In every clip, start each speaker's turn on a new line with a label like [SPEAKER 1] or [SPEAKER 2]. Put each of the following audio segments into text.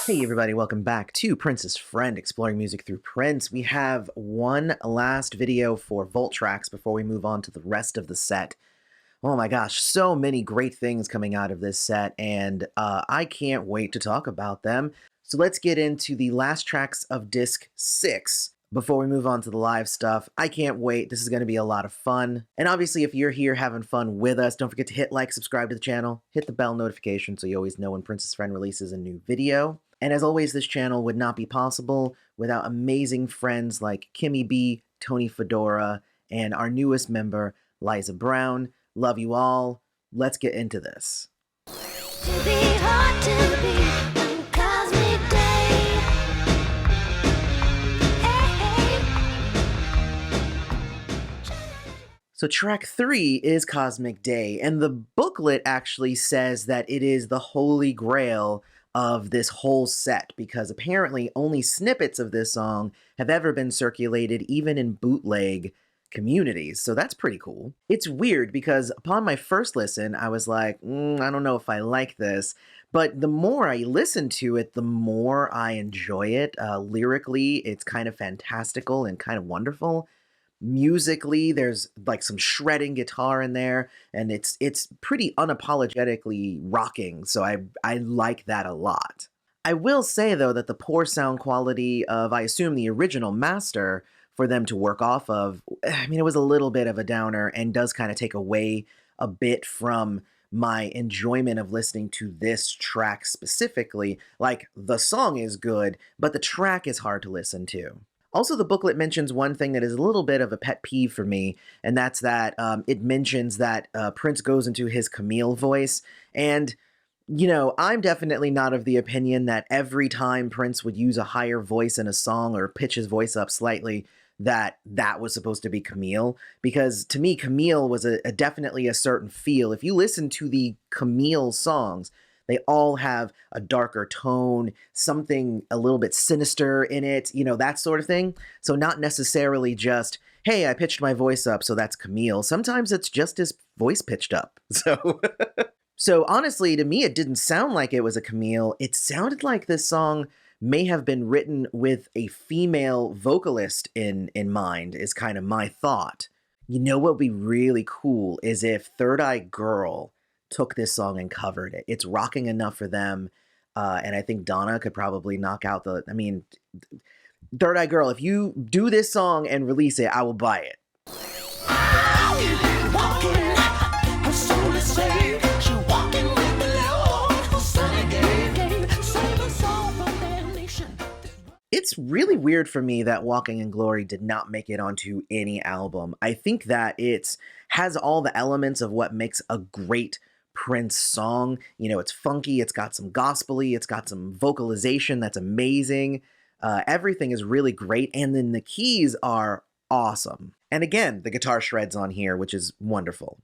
[SPEAKER 1] Hey everybody, welcome back to Prince's Friend, exploring music through Prince. We have one last video for Volt Tracks before we move on to the rest of the set. Oh my gosh, so many great things coming out of this set, and I can't wait to talk about them. So let's get into the last tracks of Disc 6 before we move on to the live stuff. I can't wait. This is going to be a lot of fun. And obviously, if you're here having fun with us, don't forget to hit like, subscribe to the channel, hit the bell notification so you always know when Prince's Friend releases a new video. And as always, this channel would not be possible without amazing friends like Kimmy B, Tony Fedora, and our newest member, Liza Brown. Love you all. Let's get into this. So track 3 is Cosmic Day, and the booklet actually says that it is the holy grail of this whole set, because apparently only snippets of this song have ever been circulated, even in bootleg communities. So that's pretty cool. It's weird because upon my first listen, I was like, I don't know if I like this. But the more I listen to it, the more I enjoy it. Lyrically, it's kind of fantastical and kind of wonderful. Musically, there's like some shredding guitar in there, and it's pretty unapologetically rocking, so I like that a lot. I will say, though, that the poor sound quality of, I assume, the original master for them to work off of, I mean, it was a little bit of a downer and does kind of take away a bit from my enjoyment of listening to this track specifically. Like, the song is good, but the track is hard to listen to. Also, the booklet mentions one thing that is a little bit of a pet peeve for me, and that's that it mentions that Prince goes into his Camille voice. And, you know, I'm definitely not of the opinion that every time Prince would use a higher voice in a song or pitch his voice up slightly, that was supposed to be Camille. Because to me, Camille was definitely a certain feel. If you listen to the Camille songs, they all have a darker tone, something a little bit sinister in it, you know, that sort of thing. So not necessarily just, hey, I pitched my voice up, so that's Camille. Sometimes it's just his voice pitched up. So honestly, to me, it didn't sound like it was a Camille. It sounded like this song may have been written with a female vocalist in mind, is kind of my thought. You know what would be really cool is if Third Eye Girl took this song and covered it. It's rocking enough for them, and I think Donna could probably knock out the, I mean, Third Eye Girl, if you do this song and release it, I will buy it. It's really weird for me that Walking in Glory did not make it onto any album. I think that it has all the elements of what makes a great Prince song. You know, it's funky, it's got some gospel-y, it's got some vocalization that's amazing. Everything is really great, and then the keys are awesome. And again, the guitar shreds on here, which is wonderful.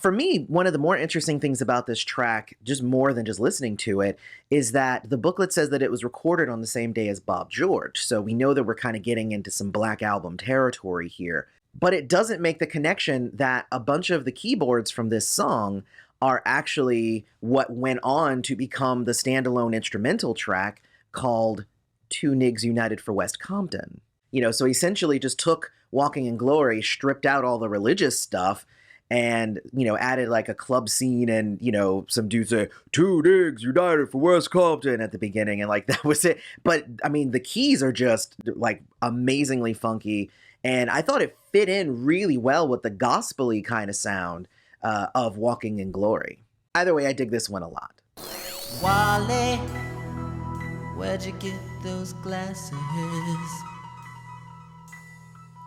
[SPEAKER 1] For me, one of the more interesting things about this track, just more than just listening to it, is that the booklet says that it was recorded on the same day as Bob George. So we know that we're kind of getting into some Black Album territory here. But it doesn't make the connection that a bunch of the keyboards from this song are actually what went on to become the standalone instrumental track called Two Nigs United for West Compton. You know, so essentially just took Walking in Glory, stripped out all the religious stuff, and, you know, added like a club scene and, you know, some dudes say, Two Nigs United for West Compton at the beginning, and like that was it. But, I mean, the keys are just like amazingly funky, and I thought it fit in really well with the gospel-y kind of sound of Walking in Glory. Either way, I dig this one a lot.
[SPEAKER 2] Wally, where'd you get those glasses?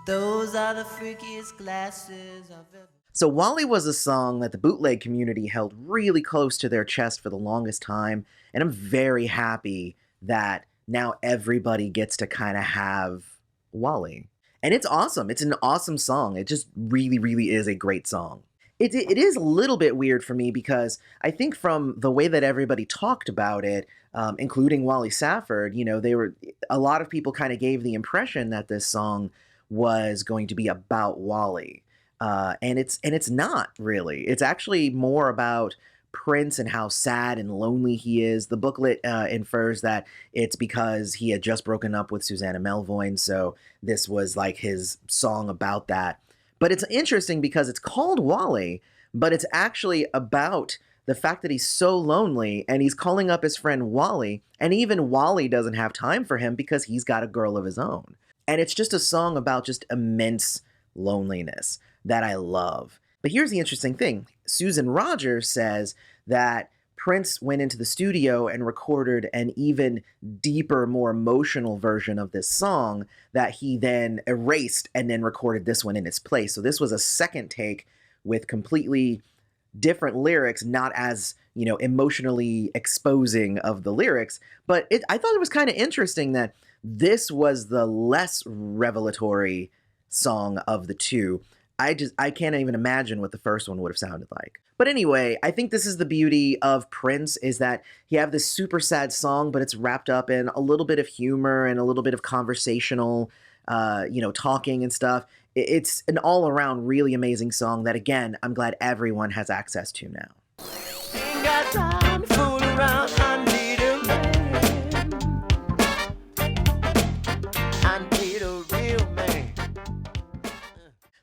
[SPEAKER 2] Those are the freakiest glasses I've ever...
[SPEAKER 1] So Wally was a song that the bootleg community held really close to their chest for the longest time, and I'm very happy that now everybody gets to kind of have Wally. And it's awesome. It's an awesome song. It just really, really is a great song. It is a little bit weird for me because I think from the way that everybody talked about it, including Wally Safford, you know, a lot of people kind of gave the impression that this song was going to be about Wally. And it's not really. It's actually more about Prince and how sad and lonely he is. The booklet infers that it's because he had just broken up with Susanna Melvoin, so this was like his song about that. But it's interesting because it's called Wally, but it's actually about the fact that he's so lonely and he's calling up his friend Wally, and even Wally doesn't have time for him because he's got a girl of his own. And it's just a song about just immense loneliness that I love. But here's the interesting thing. Susan Rogers says that Prince went into the studio and recorded an even deeper, more emotional version of this song that he then erased and then recorded this one in its place. So this was a second take with completely different lyrics, not as, emotionally exposing of the lyrics. But I thought it was kind of interesting that this was the less revelatory song of the two. I can't even imagine what the first one would have sounded like. But anyway, I think this is the beauty of Prince, is that you have this super sad song, but it's wrapped up in a little bit of humor and a little bit of conversational, talking and stuff. It's an all-around really amazing song that, again, I'm glad everyone has access to now.
[SPEAKER 2] Ain't got time to fool around. I need a man. I need a real man.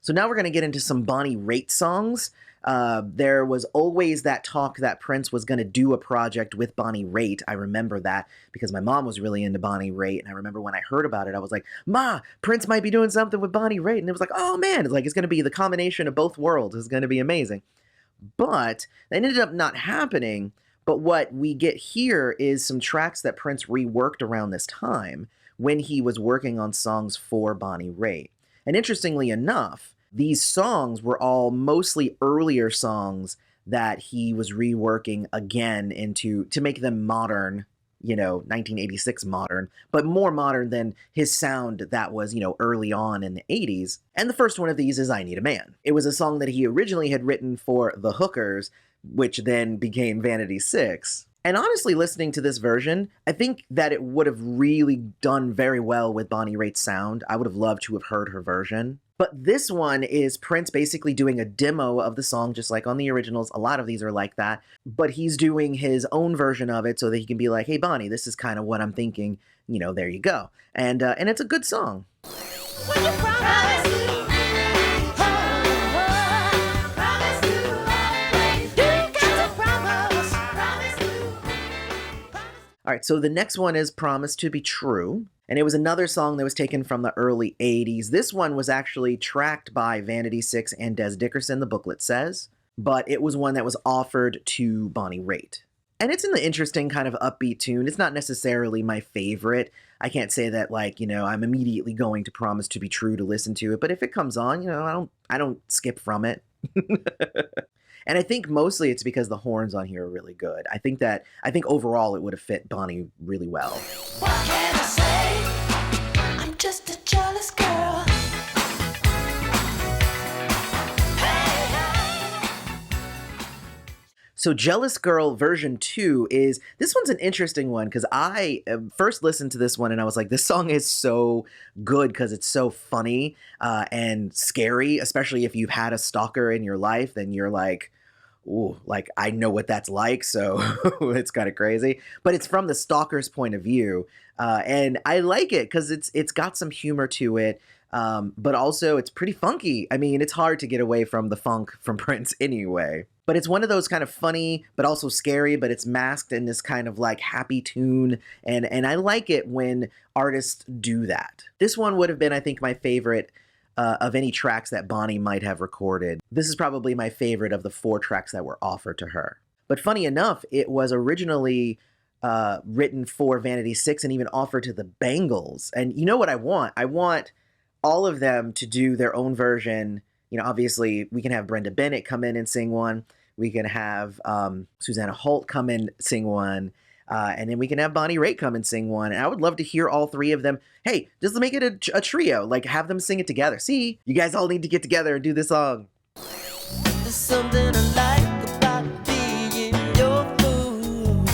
[SPEAKER 1] So now we're going to get into some Bonnie Raitt songs. There was always that talk that Prince was going to do a project with Bonnie Raitt. I remember that because my mom was really into Bonnie Raitt. And I remember when I heard about it, I was like, Ma, Prince might be doing something with Bonnie Raitt. And it was like, oh man, it's going to be the combination of both worlds. It's going to be amazing. But that ended up not happening. But what we get here is some tracks that Prince reworked around this time when he was working on songs for Bonnie Raitt. And interestingly enough, these songs were all mostly earlier songs that he was reworking again to make them modern, 1986 modern, but more modern than his sound that was, early on in the 80s. And the first one of these is I Need a Man. It was a song that he originally had written for the Hookers, which then became Vanity 6. And honestly, listening to this version, I think that it would have really done very well with Bonnie Raitt's sound. I would have loved to have heard her version. But this one is Prince basically doing a demo of the song, just like on the originals. A lot of these are like that. But he's doing his own version of it so that he can be like, hey, Bonnie, this is kind of what I'm thinking. There you go. And it's a good song.
[SPEAKER 2] When you promise to
[SPEAKER 1] All right, so the next one is Promise to Be True. And it was another song that was taken from the early 80s. This one was actually tracked by Vanity 6 and Des Dickerson, the booklet says. But it was one that was offered to Bonnie Raitt. And it's in the interesting kind of upbeat tune. It's not necessarily my favorite. I can't say that, I'm immediately going to Promise to Be True to listen to it. But if it comes on, I don't skip from it. And I think mostly it's because the horns on here are really good. I think overall it would have fit Bonnie really well.
[SPEAKER 2] what can I say? I'm just a jealous girl.
[SPEAKER 1] So Jealous Girl version 2 this one's an interesting one because I first listened to this one and I was like, this song is so good because it's so funny and scary, especially if you've had a stalker in your life, then you're like, ooh, I know what that's like, so it's kind of crazy. But it's from the stalker's point of view, and I like it because it's got some humor to it, but also it's pretty funky. I mean, it's hard to get away from the funk from Prince anyway. But it's one of those kind of funny, but also scary, but it's masked in this kind of happy tune. And I like it when artists do that. This one would have been, I think, my favorite of any tracks that Bonnie might have recorded. This is probably my favorite of the 4 tracks that were offered to her. But funny enough, it was originally written for Vanity 6 and even offered to the Bangles. And you know what I want? I want all of them to do their own version. Obviously, we can have Brenda Bennett come in and sing one. We can have Susanna Holt come in sing one. And then we can have Bonnie Raitt come and sing one. And I would love to hear all 3 of them. Hey, just make it a trio. Have them sing it together. See, you guys all need to get together and do this song.
[SPEAKER 2] There's something I like about being your fool.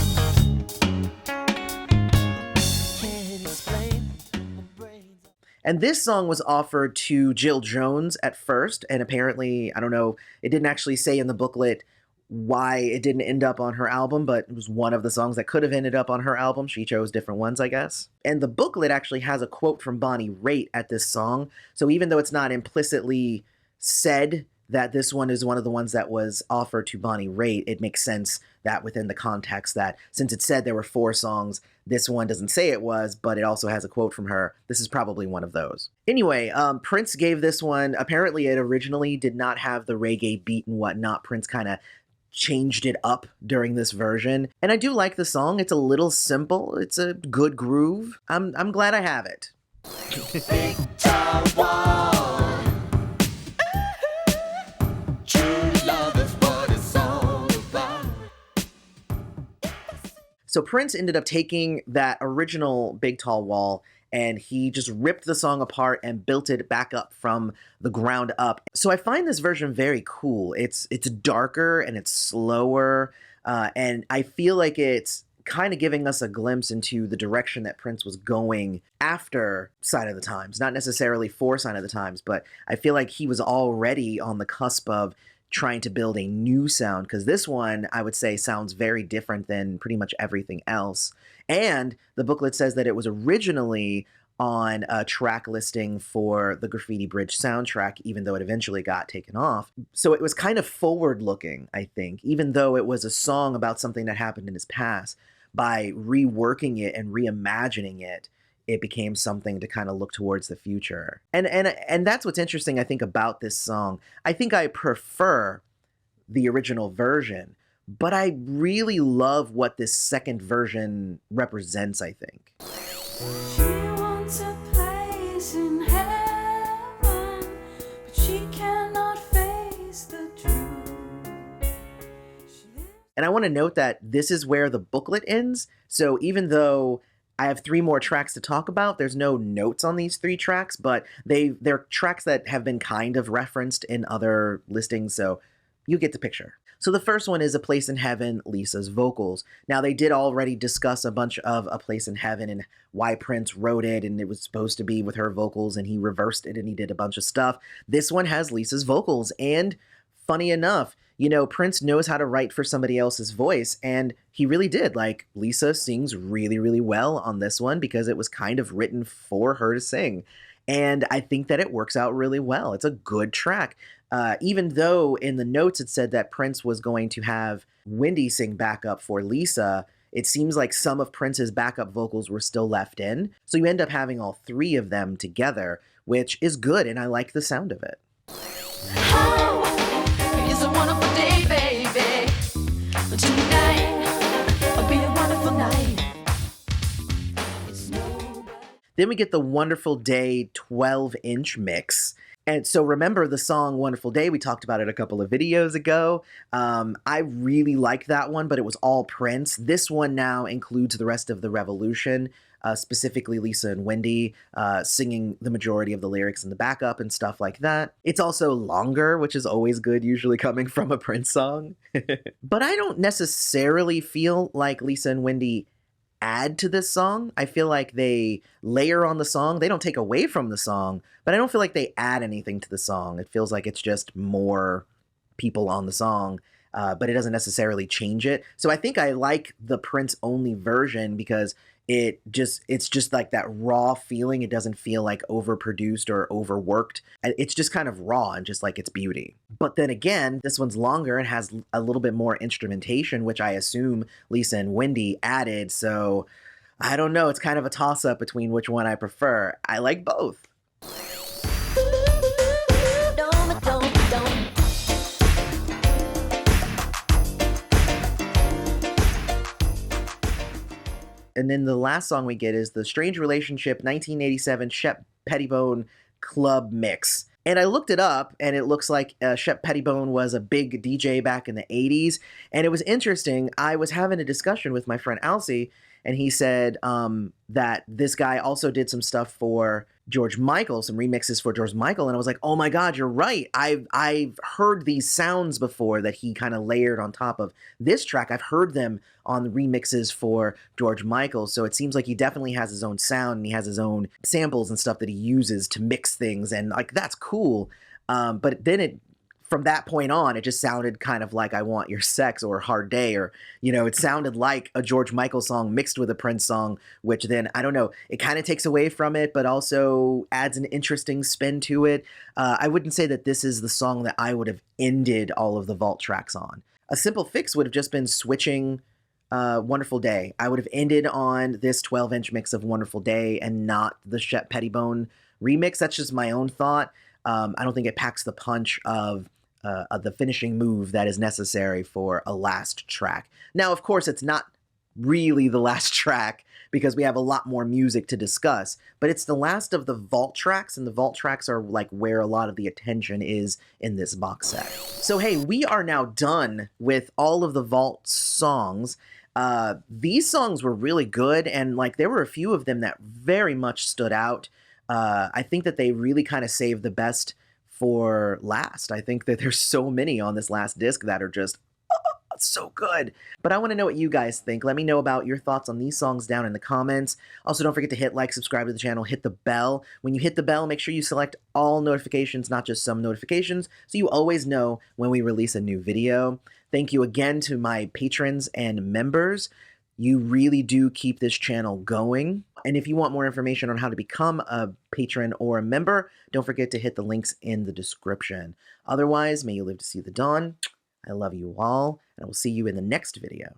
[SPEAKER 2] Can't explain my brains.
[SPEAKER 1] And this song was offered to Jill Jones at first, and apparently, I don't know, it didn't actually say in the booklet why it didn't end up on her album, but it was one of the songs that could have ended up on her album. She chose different ones, I guess. And the booklet actually has a quote from Bonnie Raitt at this song. So even though it's not implicitly said that this one is one of the ones that was offered to Bonnie Raitt, it makes sense that within the context that since it said there were 4 songs, this one doesn't say it was, but it also has a quote from her. This is probably one of those. Anyway, Prince gave this one, apparently it originally did not have the reggae beat and whatnot. Prince kind of changed it up during this version. And I do like the song. It's a little simple. It's a good groove. I'm glad I have it.
[SPEAKER 2] Big Town Wall. True love is what it's all about.
[SPEAKER 1] So Prince ended up taking that original Big Tall Wall and he just ripped the song apart and built it back up from the ground up. So I find this version very cool. It's darker and it's slower, and I feel like it's kind of giving us a glimpse into the direction that Prince was going after Sign of the Times. Not necessarily for Sign of the Times, but I feel like he was already on the cusp of trying to build a new sound, because this one, I would say, sounds very different than pretty much everything else. And the booklet says that it was originally on a track listing for the Graffiti Bridge soundtrack, even though it eventually got taken off. So it was kind of forward-looking, I think, even though it was a song about something that happened in his past. By reworking it and reimagining it, it became something to kind of look towards the future. And that's what's interesting, I think, about this song. I think I prefer the original version, but I really love what this second version represents, I think.
[SPEAKER 2] She wants a place in heaven, but she cannot face the truth.
[SPEAKER 1] And I want to note that this is where the booklet ends. So even though I have 3 more tracks to talk about, there's no notes on these 3 tracks, but they're tracks that have been kind of referenced in other listings, so you get the picture. So the first one is A Place in Heaven, Lisa's vocals. Now, they did already discuss a bunch of A Place in Heaven and why Prince wrote it, and it was supposed to be with her vocals, and he reversed it, and he did a bunch of stuff. This one has Lisa's vocals, and funny enough, you know, Prince knows how to write for somebody else's voice, and he really did. Like, Lisa sings really, really well on this one because it was kind of written for her to sing. And I think that it works out really well. It's a good track. Even though in the notes it said that Prince was going to have Wendy sing backup for Lisa, it seems like some of Prince's backup vocals were still left in. So you end up having all 3 of them together, which is good, and I like the sound of it.
[SPEAKER 2] Oh, it's a wonderful day, baby. Tonight will be a wonderful night. It's no...
[SPEAKER 1] Then we get the Wonderful Day 12-inch mix. And so remember the song Wonderful Day, we talked about it a couple of videos ago. I really like that one, but it was all Prince. This one now includes the rest of the Revolution, specifically Lisa and Wendy singing the majority of the lyrics in the backup and stuff like that. It's also longer, which is always good, usually coming from a Prince song. But I don't necessarily feel like Lisa and Wendy add to this song. I feel like they layer on the song. They don't take away from the song, but I don't feel like they add anything to the song. It feels like it's just more people on the song, but it doesn't necessarily change it. So I think I like the Prince only version because it's just like that raw feeling. It doesn't feel like overproduced or overworked. It's just kind of raw and just like its beauty. But then again, this one's longer and has a little bit more instrumentation, which I assume Lisa and Wendy added. So I don't know. It's kind of a toss-up between which one I prefer. I like both. And then the last song we get is the Strange Relationship 1987 Shep Pettibone Club Mix. And I looked it up, and it looks like Shep Pettibone was a big DJ back in the 80s. And it was interesting. I was having a discussion with my friend Alcy, and he said that this guy also did some stuff for George Michael, some remixes for George Michael. And I was like, oh my God, you're right. I've heard these sounds before that he kind of layered on top of this track. I've heard them on the remixes for George Michael. So it seems like he definitely has his own sound and he has his own samples and stuff that he uses to mix things. And like, that's cool. But then it from that point on, it just sounded kind of like I Want Your Sex or Hard Day, or, it sounded like a George Michael song mixed with a Prince song, which then, I don't know, it kind of takes away from it, but also adds an interesting spin to it. I wouldn't say that this is the song that I would have ended all of the vault tracks on. A simple fix would have just been switching Wonderful Day. I would have ended on this 12-inch mix of Wonderful Day and not the Shep Pettibone remix. That's just my own thought. I don't think it packs the punch of the finishing move that is necessary for a last track. Now, of course, it's not really the last track because we have a lot more music to discuss, but it's the last of the vault tracks, and the vault tracks are like where a lot of the attention is in this box set. So hey, we are now done with all of the vault songs. These songs were really good, and like there were a few of them that very much stood out. I think that they really kind of saved the best for last. I think that there's so many on this last disc that are just so good. But I want to know what you guys think. Let me know about your thoughts on these songs down in the comments. Also, don't forget to hit like, subscribe to the channel, hit the bell. When you hit the bell, make sure you select all notifications, not just some notifications, so you always know when we release a new video. Thank you again to my patrons and members. You really do keep this channel going. And if you want more information on how to become a patron or a member, don't forget to hit the links in the description. Otherwise, may you live to see the dawn. I love you all, and I will see you in the next video.